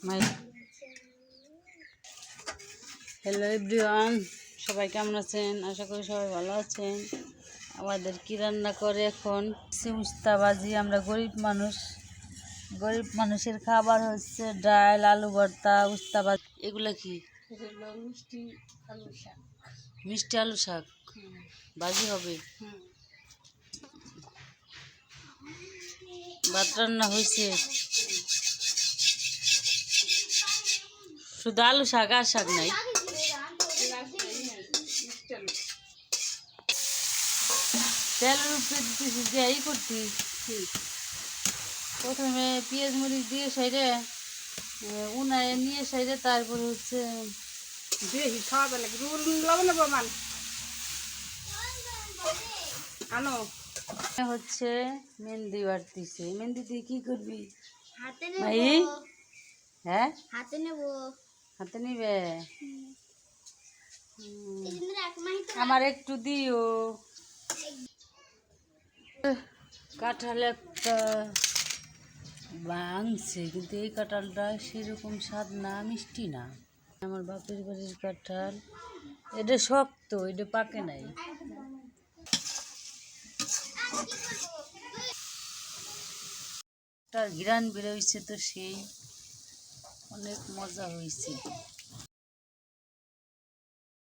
মাই hello everyone, সবাই কেমন আছেন? আশা করি সবাই ভালো আছেন। আমাদের কি রান্না করে এখন উস্তাবাজি। আমরা গরিব মানুষের খাবার হচ্ছে ডাল, আলু ভর্তা, উস্তাবাজি। এগুলা কি? মিষ্টি আলু শাক ভাজি হবে। ভাত রান্না হয়েছে, শুধু আলু শাক আর শাক নাই। তেলের উপরে দিতেছি যে এই করছি, প্রথমে পেঁয়াজ মরিচ দিয়ে সাইডে উনায় নিয়ে সাইডে, তারপর হচ্ছে হচ্ছে মেহেন্দি বাড়তিছে। মেহেন্দি দিয়ে কি করবি? হ্যাঁ, হাতে নিবে। আমার একটু দিও। কাঁঠাল একটা ভাঙছে, কিন্তু এই কাঁঠালটা সেরকম স্বাদ না, মিষ্টি না। আমার বাপের বাড়ির কাঁঠাল, এটা শক্ত, এটা পাকে নাই। ঘ্রাণ বেরোইছে তো, সেই অনেক মজা হয়েছে।